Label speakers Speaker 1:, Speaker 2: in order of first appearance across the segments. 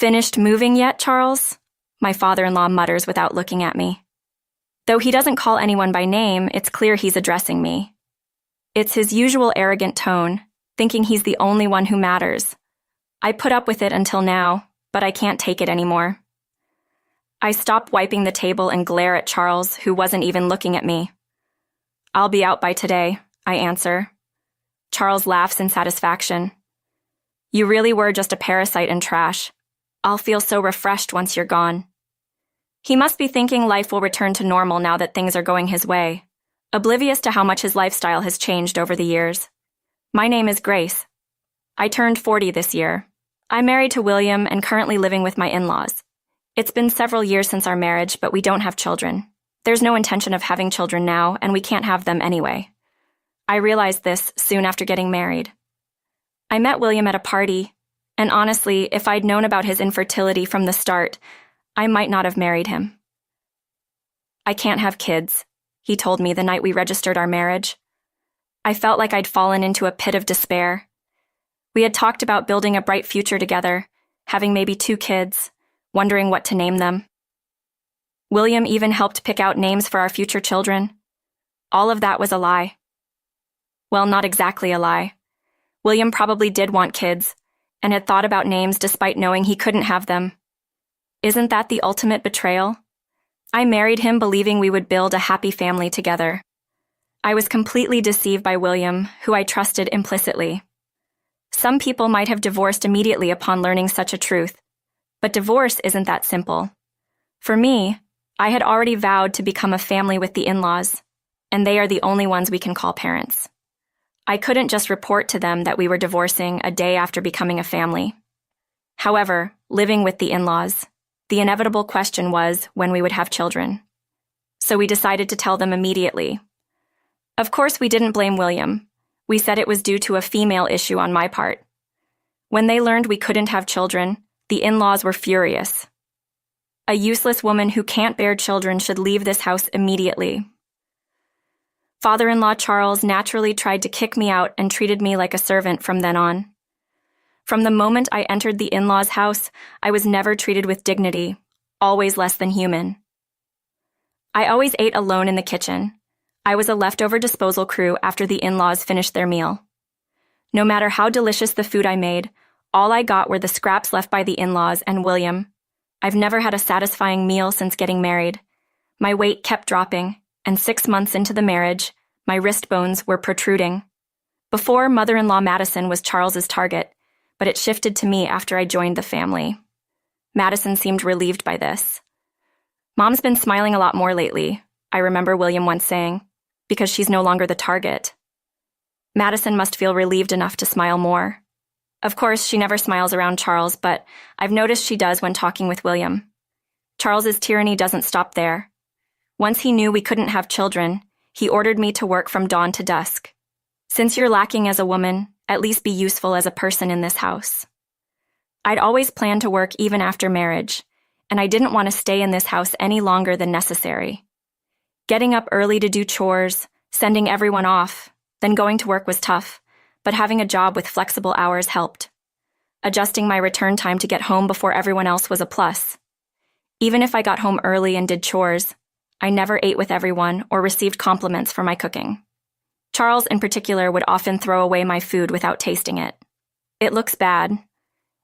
Speaker 1: Finished moving yet, Charles? My father-in-law mutters without looking at me. Though he doesn't call anyone by name, it's clear he's addressing me. It's his usual arrogant tone, thinking he's the only one who matters. I put up with it until now, but I can't take it anymore. I stop wiping the table and glare at Charles, who wasn't even looking at me. I'll be out by today, I answer. Charles laughs in satisfaction. You really were just a parasite and trash. I'll feel so refreshed once you're gone. He must be thinking life will return to normal now that things are going his way, oblivious to how much his lifestyle has changed over the years. My name is Grace. I turned 40 this year. I'm married to William and currently living with my in-laws. It's been several years since our marriage, but we don't have children. There's no intention of having children now, and we can't have them anyway. I realized this soon after getting married. I met William at a party, and honestly, if I'd known about his infertility from the start, I might not have married him. I can't have kids, he told me the night we registered our marriage. I felt like I'd fallen into a pit of despair. We had talked about building a bright future together, having maybe 2 kids, wondering what to name them. William even helped pick out names for our future children. All of that was a lie. Well, not exactly a lie. William probably did want kids, and had thought about names despite knowing he couldn't have them. Isn't that the ultimate betrayal? I married him believing we would build a happy family together. I was completely deceived by William, who I trusted implicitly. Some people might have divorced immediately upon learning such a truth, but divorce isn't that simple. For me, I had already vowed to become a family with the in-laws, and they are the only ones we can call parents. I couldn't just report to them that we were divorcing a day after becoming a family. However, living with the in-laws, the inevitable question was when we would have children. So we decided to tell them immediately. Of course, we didn't blame William. We said it was due to a female issue on my part. When they learned we couldn't have children, the in-laws were furious. A useless woman who can't bear children should leave this house immediately. Father-in-law Charles naturally tried to kick me out and treated me like a servant from then on. From the moment I entered the in-laws' house, I was never treated with dignity, always less than human. I always ate alone in the kitchen. I was a leftover disposal crew after the in-laws finished their meal. No matter how delicious the food I made, all I got were the scraps left by the in-laws and William. I've never had a satisfying meal since getting married. My weight kept dropping, and 6 months into the marriage, my wrist bones were protruding. Before, mother-in-law Madison was Charles's target, but it shifted to me after I joined the family. Madison seemed relieved by this. Mom's been smiling a lot more lately, I remember William once saying, because she's no longer the target. Madison must feel relieved enough to smile more. Of course, she never smiles around Charles, but I've noticed she does when talking with William. Charles's tyranny doesn't stop there. Once he knew we couldn't have children, he ordered me to work from dawn to dusk. Since you're lacking as a woman, at least be useful as a person in this house. I'd always planned to work even after marriage, and I didn't want to stay in this house any longer than necessary. Getting up early to do chores, sending everyone off, then going to work was tough, but having a job with flexible hours helped. Adjusting my return time to get home before everyone else was a plus. Even if I got home early and did chores, I never ate with everyone or received compliments for my cooking. Charles, in particular, would often throw away my food without tasting it. It looks bad.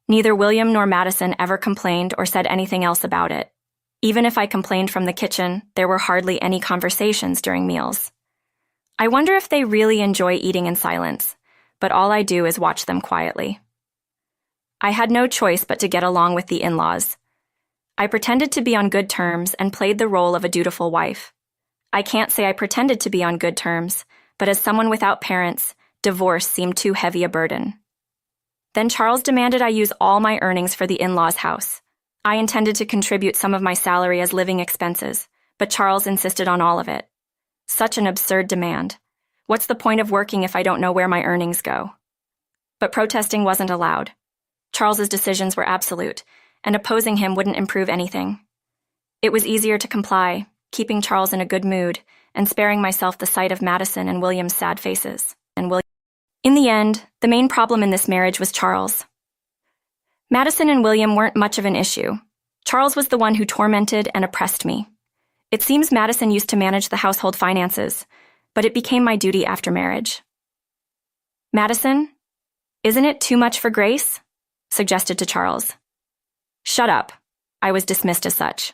Speaker 1: Neither William nor Madison ever complained or said anything else about it. Even if I complained from the kitchen, there were hardly any conversations during meals. I wonder if they really enjoy eating in silence, but all I do is watch them quietly. I had no choice but to get along with the in-laws. I pretended to be on good terms and played the role of a dutiful wife. I can't say I pretended to be on good terms, but as someone without parents, divorce seemed too heavy a burden. Then Charles demanded I use all my earnings for the in-laws' house. I intended to contribute some of my salary as living expenses, but Charles insisted on all of it. Such an absurd demand. What's the point of working if I don't know where my earnings go? But protesting wasn't allowed. Charles's decisions were absolute, and opposing him wouldn't improve anything. It was easier to comply, keeping Charles in a good mood, and sparing myself the sight of Madison and William's sad faces. In the end, the main problem in this marriage was Charles. Madison and William weren't much of an issue. Charles was the one who tormented and oppressed me. It seems Madison used to manage the household finances, but it became my duty after marriage. Madison, isn't it too much for Grace? Suggested to Charles. Shut up. I was dismissed as such.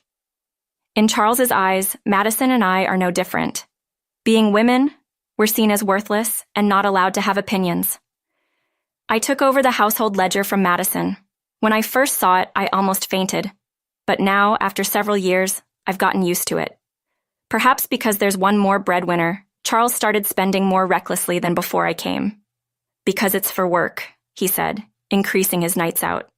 Speaker 1: In Charles's eyes, Madison and I are no different. Being women, we're seen as worthless and not allowed to have opinions. I took over the household ledger from Madison. When I first saw it, I almost fainted. But now, after several years, I've gotten used to it. Perhaps because there's one more breadwinner, Charles started spending more recklessly than before I came. Because it's for work, he said, increasing his nights out.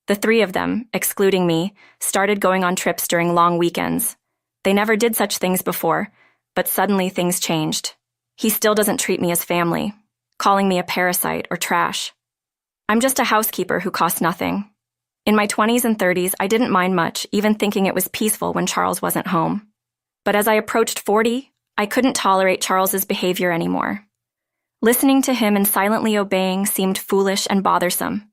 Speaker 1: The three of them, excluding me, started going on trips during long weekends. They never did such things before, but suddenly things changed. He still doesn't treat me as family, calling me a parasite or trash. I'm just a housekeeper who costs nothing. In my 20s and 30s, I didn't mind much, even thinking it was peaceful when Charles wasn't home. But as I approached 40, I couldn't tolerate Charles's behavior anymore. Listening to him and silently obeying seemed foolish and bothersome.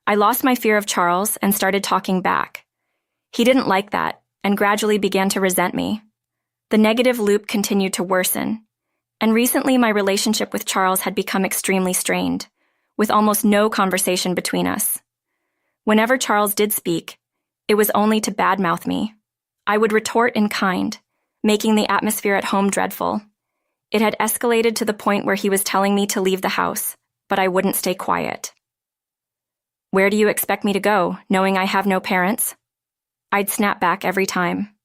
Speaker 1: I lost my fear of Charles and started talking back. He didn't like that and gradually began to resent me. The negative loop continued to worsen, and recently my relationship with Charles had become extremely strained, with almost no conversation between us. Whenever Charles did speak, it was only to badmouth me. I would retort in kind, making the atmosphere at home dreadful. It had escalated to the point where he was telling me to leave the house, but I wouldn't stay quiet. Where do you expect me to go, knowing I have no parents? I'd snap back every time.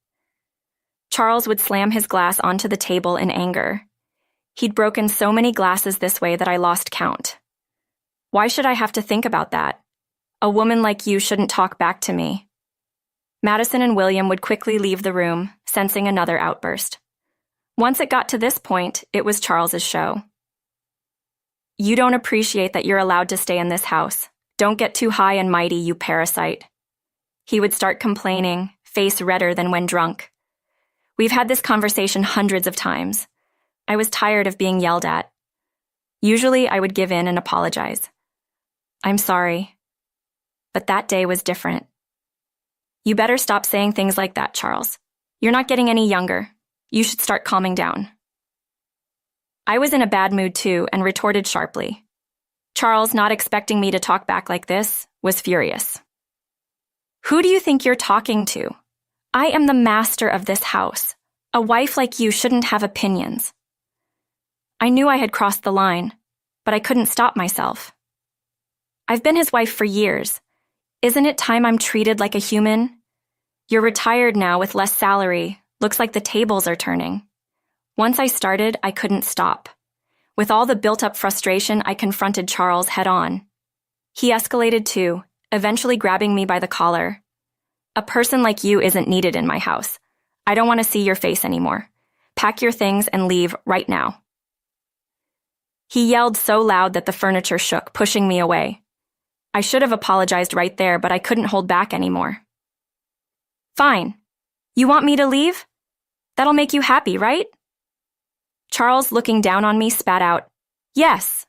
Speaker 1: Charles would slam his glass onto the table in anger. He'd broken so many glasses this way that I lost count. Why should I have to think about that? A woman like you shouldn't talk back to me. Madison and William would quickly leave the room, sensing another outburst. Once it got to this point, it was Charles's show. You don't appreciate that you're allowed to stay in this house. Don't get too high and mighty, you parasite. He would start complaining, face redder than when drunk. We've had this conversation hundreds of times. I was tired of being yelled at. Usually I would give in and apologize. I'm sorry. But that day was different. You better stop saying things like that, Charles. You're not getting any younger. You should start calming down. I was in a bad mood too and retorted sharply. Charles, not expecting me to talk back like this, was furious. Who do you think you're talking to? I am the master of this house. A wife like you shouldn't have opinions. I knew I had crossed the line, but I couldn't stop myself. I've been his wife for years. Isn't it time I'm treated like a human? You're retired now with less salary. Looks like the tables are turning. Once I started, I couldn't stop. With all the built-up frustration, I confronted Charles head-on. He escalated too, eventually grabbing me by the collar. A person like you isn't needed in my house. I don't want to see your face anymore. Pack your things and leave right now. He yelled so loud that the furniture shook, pushing me away. I should have apologized right there, but I couldn't hold back anymore. Fine. You want me to leave? That'll make you happy, right? Charles, looking down on me, spat out, Yes.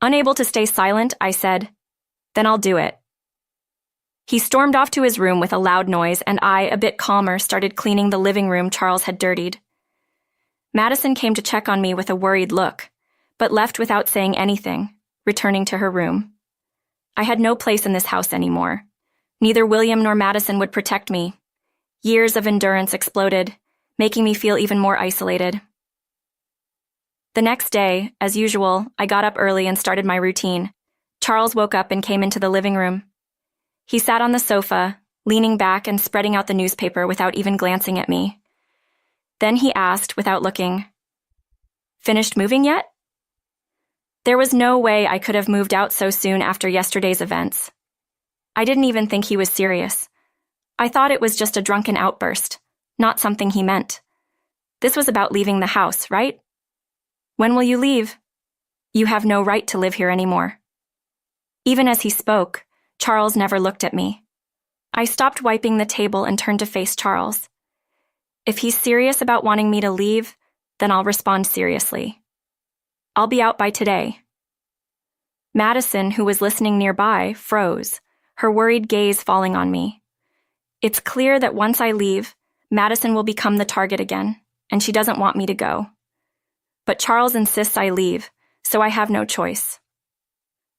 Speaker 1: Unable to stay silent, I said, Then I'll do it. He stormed off to his room with a loud noise, and I, a bit calmer, started cleaning the living room Charles had dirtied. Madison came to check on me with a worried look, but left without saying anything, returning to her room. I had no place in this house anymore. Neither William nor Madison would protect me. Years of endurance exploded, making me feel even more isolated. The next day, as usual, I got up early and started my routine. Charles woke up and came into the living room. He sat on the sofa, leaning back and spreading out the newspaper without even glancing at me. Then he asked, without looking, Finished moving yet? There was no way I could have moved out so soon after yesterday's events. I didn't even think he was serious. I thought it was just a drunken outburst, not something he meant. This was about leaving the house, right? When will you leave? You have no right to live here anymore. Even as he spoke, Charles never looked at me. I stopped wiping the table and turned to face Charles. If he's serious about wanting me to leave, then I'll respond seriously. I'll be out by today. Madison, who was listening nearby, froze, her worried gaze falling on me. It's clear that once I leave, Madison will become the target again, and she doesn't want me to go. But Charles insists I leave, so I have no choice.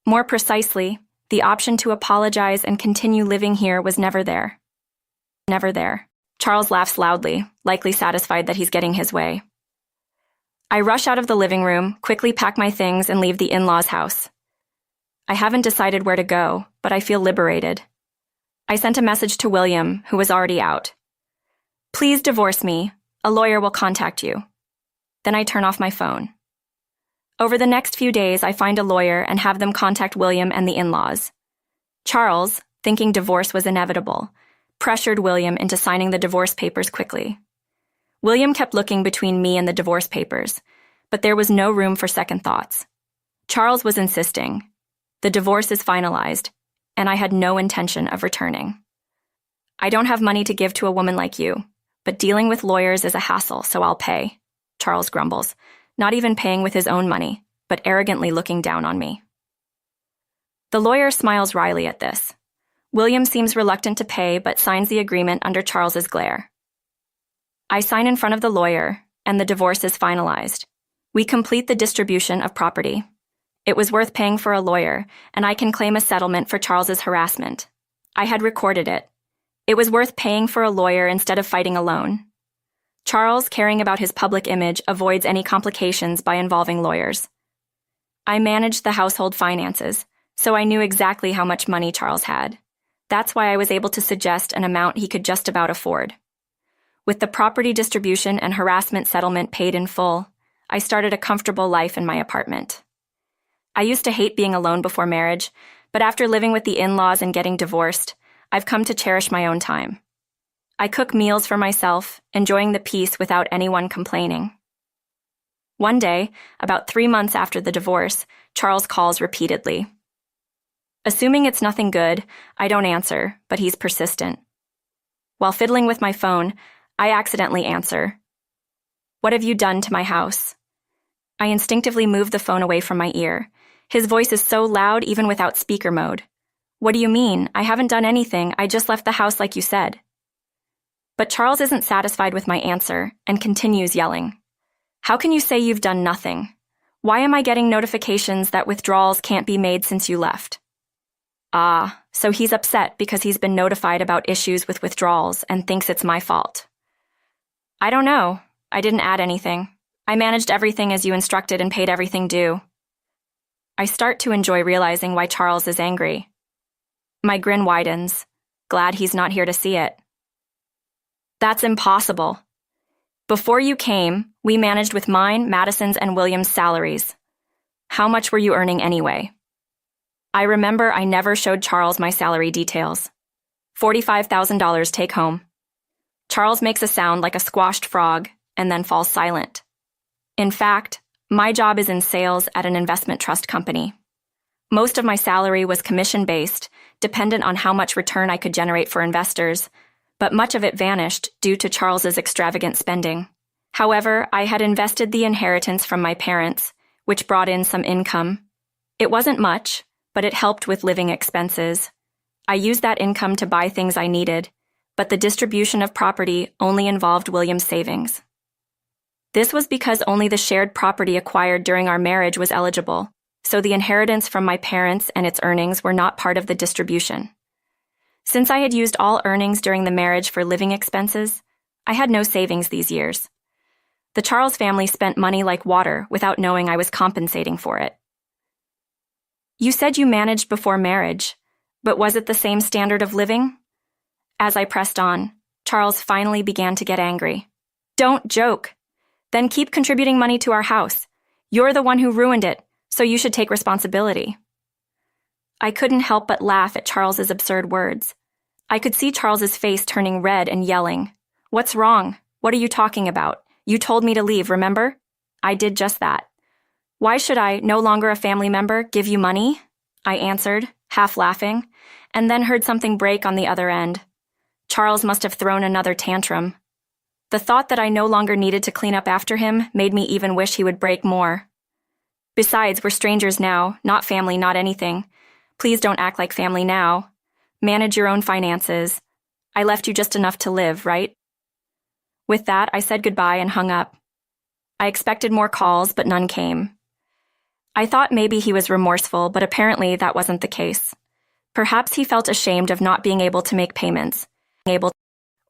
Speaker 1: More precisely, the option to apologize and continue living here was never there. Never there. Charles laughs loudly, likely satisfied that he's getting his way. I rush out of the living room, quickly pack my things, and leave the in-laws' house. I haven't decided where to go, but I feel liberated. I sent a message to William, who was already out. Please divorce me. A lawyer will contact you. Then I turn off my phone. Over the next few days, I find a lawyer and have them contact William and the in-laws. Charles, thinking divorce was inevitable, pressured William into signing the divorce papers quickly. William kept looking between me and the divorce papers, but there was no room for second thoughts. Charles was insisting. The divorce is finalized, and I had no intention of returning. I don't have money to give to a woman like you, but dealing with lawyers is a hassle, so I'll pay, Charles grumbles, not even paying with his own money, but arrogantly looking down on me. The lawyer smiles wryly at this. William seems reluctant to pay, but signs the agreement under Charles's glare. I sign in front of the lawyer, and the divorce is finalized. We complete the distribution of property. It was worth paying for a lawyer, and I can claim a settlement for Charles's harassment. I had recorded it. It was worth paying for a lawyer instead of fighting alone. Charles, caring about his public image, avoids any complications by involving lawyers. I managed the household finances, so I knew exactly how much money Charles had. That's why I was able to suggest an amount he could just about afford. With the property distribution and harassment settlement paid in full, I started a comfortable life in my apartment. I used to hate being alone before marriage, but after living with the in-laws and getting divorced, I've come to cherish my own time. I cook meals for myself, enjoying the peace without anyone complaining. One day, about 3 months after the divorce, Charles calls repeatedly. Assuming it's nothing good, I don't answer, but he's persistent. While fiddling with my phone, I accidentally answer. What have you done to my house? I instinctively move the phone away from my ear. His voice is so loud even without speaker mode. What do you mean? I haven't done anything. I just left the house like you said. But Charles isn't satisfied with my answer and continues yelling. How can you say you've done nothing? Why am I getting notifications that withdrawals can't be made since you left? Ah, so he's upset because he's been notified about issues with withdrawals and thinks it's my fault. I don't know. I didn't add anything. I managed everything as you instructed and paid everything due. I start to enjoy realizing why Charles is angry. My grin widens, glad he's not here to see it. That's impossible. Before you came, we managed with mine, Madison's, and William's salaries. How much were you earning anyway? I remember I never showed Charles my salary details. $45,000 take home. Charles makes a sound like a squashed frog and then falls silent. In fact, my job is in sales at an investment trust company. Most of my salary was commission-based, dependent on how much return I could generate for investors, but much of it vanished due to Charles's extravagant spending. However, I had invested the inheritance from my parents, which brought in some income. It wasn't much, but it helped with living expenses. I used that income to buy things I needed, but the distribution of property only involved William's savings. This was because only the shared property acquired during our marriage was eligible, so the inheritance from my parents and its earnings were not part of the distribution. Since I had used all earnings during the marriage for living expenses, I had no savings these years. The Charles family spent money like water without knowing I was compensating for it. You said you managed before marriage, but was it the same standard of living? As I pressed on, Charles finally began to get angry. Don't joke. Then keep contributing money to our house. You're the one who ruined it, so you should take responsibility. I couldn't help but laugh at Charles's absurd words. I could see Charles's face turning red and yelling. What's wrong? What are you talking about? You told me to leave, remember? I did just that. Why should I, no longer a family member, give you money? I answered, half laughing, and then heard something break on the other end. Charles must have thrown another tantrum. The thought that I no longer needed to clean up after him made me even wish he would break more. Besides, we're strangers now, not family, not anything. Please don't act like family now. Manage your own finances. I left you just enough to live, right? With that, I said goodbye and hung up. I expected more calls, but none came. I thought maybe he was remorseful, but apparently that wasn't the case. Perhaps he felt ashamed of not being able to make payments,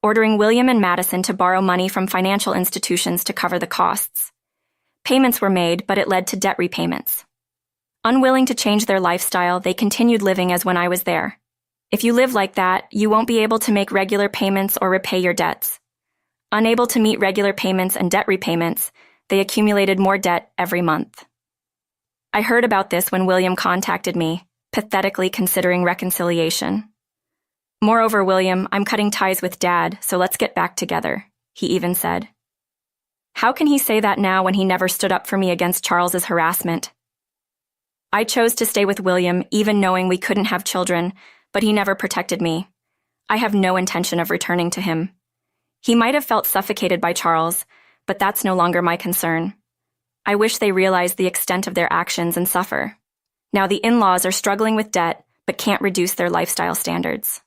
Speaker 1: ordering William and Madison to borrow money from financial institutions to cover the costs. Payments were made, but it led to debt repayments. Unwilling to change their lifestyle, they continued living as when I was there. If you live like that, you won't be able to make regular payments or repay your debts. Unable to meet regular payments and debt repayments, they accumulated more debt every month. I heard about this when William contacted me, pathetically considering reconciliation. Moreover, William, I'm cutting ties with Dad, so let's get back together, he even said. How can he say that now when he never stood up for me against Charles's harassment? I chose to stay with William, even knowing we couldn't have children, but he never protected me. I have no intention of returning to him. He might have felt suffocated by Charles, but that's no longer my concern. I wish they realized the extent of their actions and suffer. Now the in-laws are struggling with debt, but can't reduce their lifestyle standards.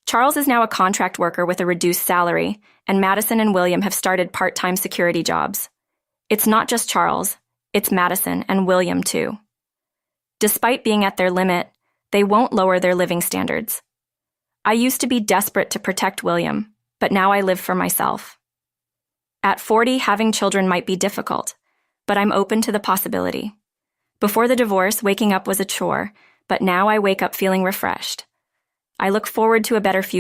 Speaker 1: Charles is now a contract worker with a reduced salary, and Madison and William have started part-time security jobs. It's not just Charles, it's Madison and William too. Despite being at their limit, they won't lower their living standards. I used to be desperate to protect William, but now I live for myself. At 40, having children might be difficult, but I'm open to the possibility. Before the divorce, waking up was a chore, but now I wake up feeling refreshed. I look forward to a better future.